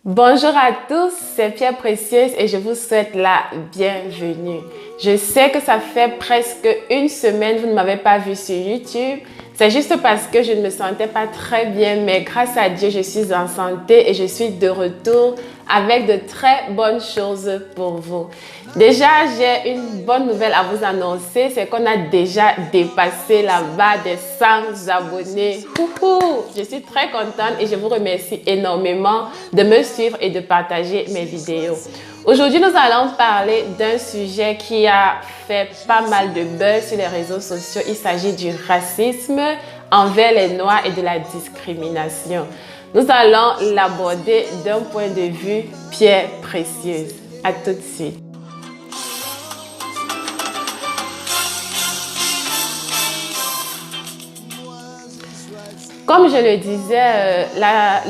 Bonjour à tous, c'est Pierre Précieuse et je vous souhaite la bienvenue. Je sais que ça fait presque une semaine que vous ne m'avez pas vu sur YouTube. C'est juste parce que je ne me sentais pas très bien, mais grâce à Dieu, je suis en santé et je suis de retour avec de très bonnes choses pour vous. Déjà, j'ai une bonne nouvelle à vous annoncer, c'est qu'on a déjà dépassé la barre des 100 abonnés. Je suis très contente et je vous remercie énormément de me suivre et de partager mes vidéos. Aujourd'hui, nous allons parler d'un sujet qui a fait pas mal de buzz sur les réseaux sociaux. Il s'agit du racisme envers les Noirs et de la discrimination. Nous allons l'aborder d'un point de vue Pierre Précieuse. À tout de suite. Comme je le disais,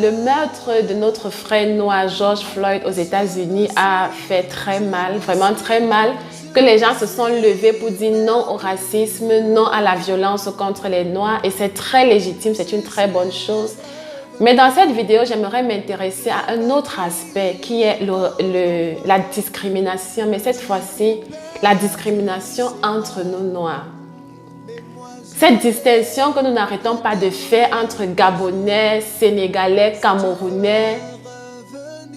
le meurtre de notre frère noir George Floyd aux États-Unis a fait très mal, vraiment très mal, que les gens se sont levés pour dire non au racisme, non à la violence contre les Noirs. Et c'est très légitime, c'est une très bonne chose. Mais dans cette vidéo, j'aimerais m'intéresser à un autre aspect qui est la discrimination, mais cette fois-ci, la discrimination entre nous Noirs. Cette distinction que nous n'arrêtons pas de faire entre Gabonais, Sénégalais, Camerounais.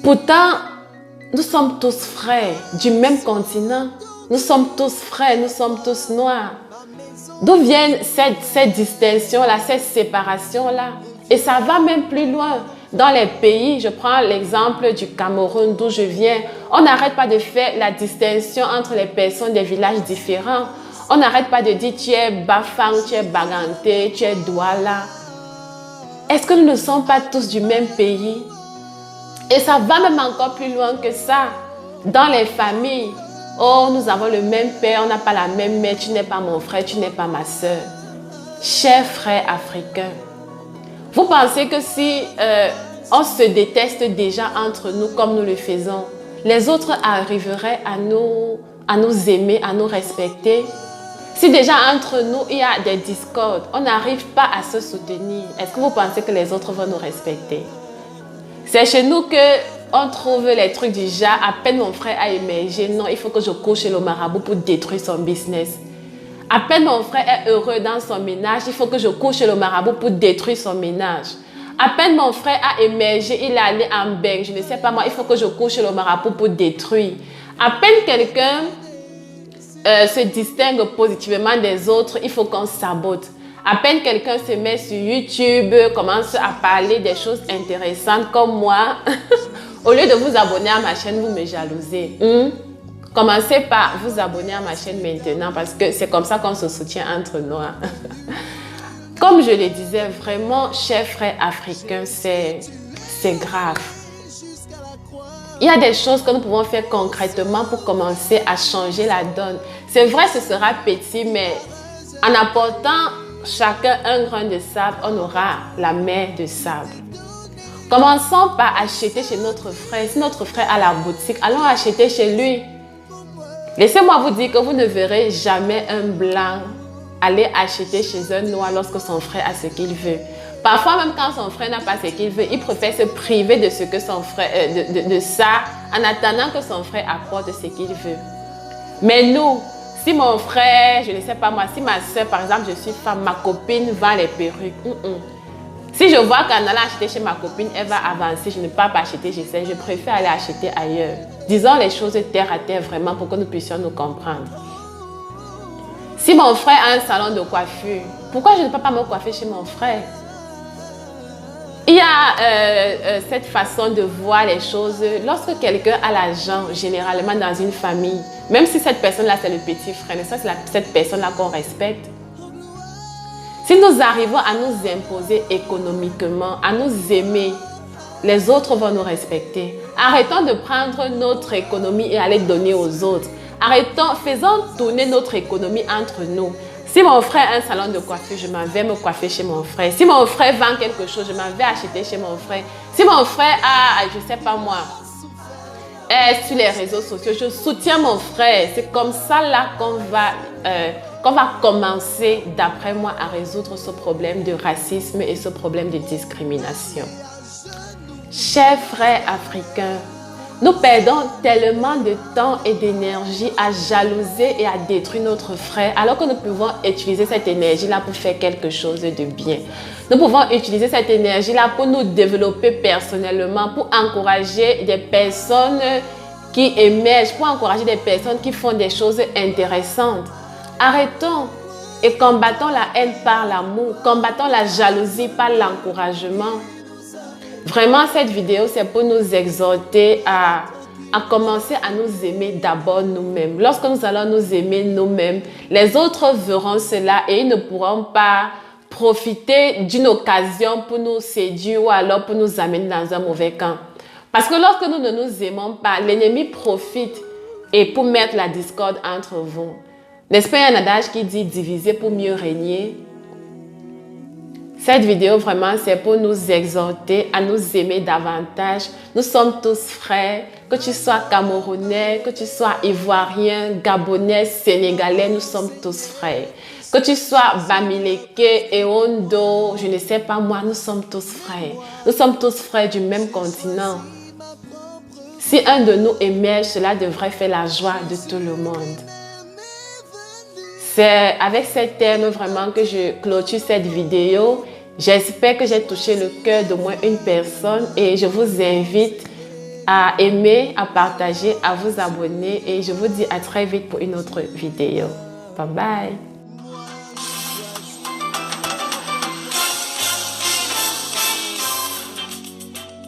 Pourtant, nous sommes tous frères du même continent. Nous sommes tous frères, nous sommes tous noirs. D'où vient cette distinction-là, cette séparation-là? Et ça va même plus loin. Dans les pays, je prends l'exemple du Cameroun d'où je viens, on n'arrête pas de faire la distinction entre les personnes des villages différents. On n'arrête pas de dire tu es Bafang, tu es Baganté, tu es Douala. Est-ce que nous ne sommes pas tous du même pays? Et ça va même encore plus loin que ça. Dans les familles, oh, nous avons le même père, on n'a pas la même mère, tu n'es pas mon frère, tu n'es pas ma soeur. Chers frères africains, vous pensez que si on se déteste déjà entre nous comme nous le faisons, les autres arriveraient à nous aimer, à nous respecter? Si déjà entre nous, il y a des discordes, on n'arrive pas à se soutenir, est-ce que vous pensez que les autres vont nous respecter? C'est chez nous qu'on trouve les trucs du genre, à peine mon frère a émergé, non, il faut que je cours chez le marabout pour détruire son business. À peine mon frère est heureux dans son ménage, il faut que je cours chez le marabout pour détruire son ménage. À peine mon frère a émergé, il est allé en bain, je ne sais pas moi, il faut que je cours chez le marabout pour détruire. À peine quelqu'un se distingue positivement des autres, il faut qu'on sabote. À peine quelqu'un se met sur YouTube, commence à parler des choses intéressantes comme moi, au lieu de vous abonner à ma chaîne, vous me jalousez. Commencez par vous abonner à ma chaîne maintenant parce que c'est comme ça qu'on se soutient entre nous. Comme je le disais, vraiment, chers frères africains, c'est grave. Il y a des choses que nous pouvons faire concrètement pour commencer à changer la donne. C'est vrai, ce sera petit, mais en apportant chacun un grain de sable, on aura la mer de sable. Commençons par acheter chez notre frère. Si notre frère a la boutique, allons acheter chez lui. Laissez-moi vous dire que vous ne verrez jamais un blanc aller acheter chez un noir lorsque son frère a ce qu'il veut. Parfois, même quand son frère n'a pas ce qu'il veut, il préfère se priver de ce que son frère, de ça, en attendant que son frère apporte ce qu'il veut. Mais nous, si mon frère, je ne sais pas moi, si ma soeur, par exemple, je suis femme, ma copine vend les perruques. Si je vois qu'en allant acheter chez ma copine, elle va avancer, je ne peux pas acheter chez elle, je préfère aller acheter ailleurs. Disons les choses terre à terre vraiment pour que nous puissions nous comprendre. Si mon frère a un salon de coiffure, pourquoi je ne peux pas me coiffer chez mon frère? Il y a cette façon de voir les choses. Lorsque quelqu'un a l'argent, généralement dans une famille, même si cette personne-là c'est le petit frère, mais ça c'est cette personne-là qu'on respecte. Si nous arrivons à nous imposer économiquement, à nous aimer, les autres vont nous respecter. Arrêtons de prendre notre économie et aller donner aux autres. Faisons tourner notre économie entre nous. Si mon frère a un salon de coiffure, je m'en vais me coiffer chez mon frère. Si mon frère vend quelque chose, je m'en vais acheter chez mon frère. Si mon frère a, je ne sais pas moi, est sur les réseaux sociaux, je soutiens mon frère. C'est comme ça là qu'on va commencer, d'après moi, à résoudre ce problème de racisme et ce problème de discrimination. Chers frères africains, nous perdons tellement de temps et d'énergie à jalouser et à détruire notre frère, alors que nous pouvons utiliser cette énergie-là pour faire quelque chose de bien. Nous pouvons utiliser cette énergie-là pour nous développer personnellement, pour encourager des personnes qui émergent, pour encourager des personnes qui font des choses intéressantes. Arrêtons et combattons la haine par l'amour, combattons la jalousie par l'encouragement. Vraiment, cette vidéo, c'est pour nous exhorter à commencer à nous aimer d'abord nous-mêmes. Lorsque nous allons nous aimer nous-mêmes, les autres verront cela et ils ne pourront pas profiter d'une occasion pour nous séduire ou alors pour nous amener dans un mauvais camp. Parce que lorsque nous ne nous aimons pas, l'ennemi profite et pour mettre la discorde entre vous. N'est-ce pas, il y a un adage qui dit « diviser pour mieux régner ». Cette vidéo, vraiment, c'est pour nous exhorter à nous aimer davantage. Nous sommes tous frères, que tu sois Camerounais, que tu sois Ivoirien, Gabonais, Sénégalais, nous sommes tous frères. Que tu sois Bamileke, Eondo, je ne sais pas moi, nous sommes tous frères. Nous sommes tous frères du même continent. Si un de nous émerge, cela devrait faire la joie de tout le monde. C'est avec ces termes vraiment que je clôture cette vidéo. J'espère que j'ai touché le cœur de moins une personne et je vous invite à aimer, à partager, à vous abonner et je vous dis à très vite pour une autre vidéo. Bye bye!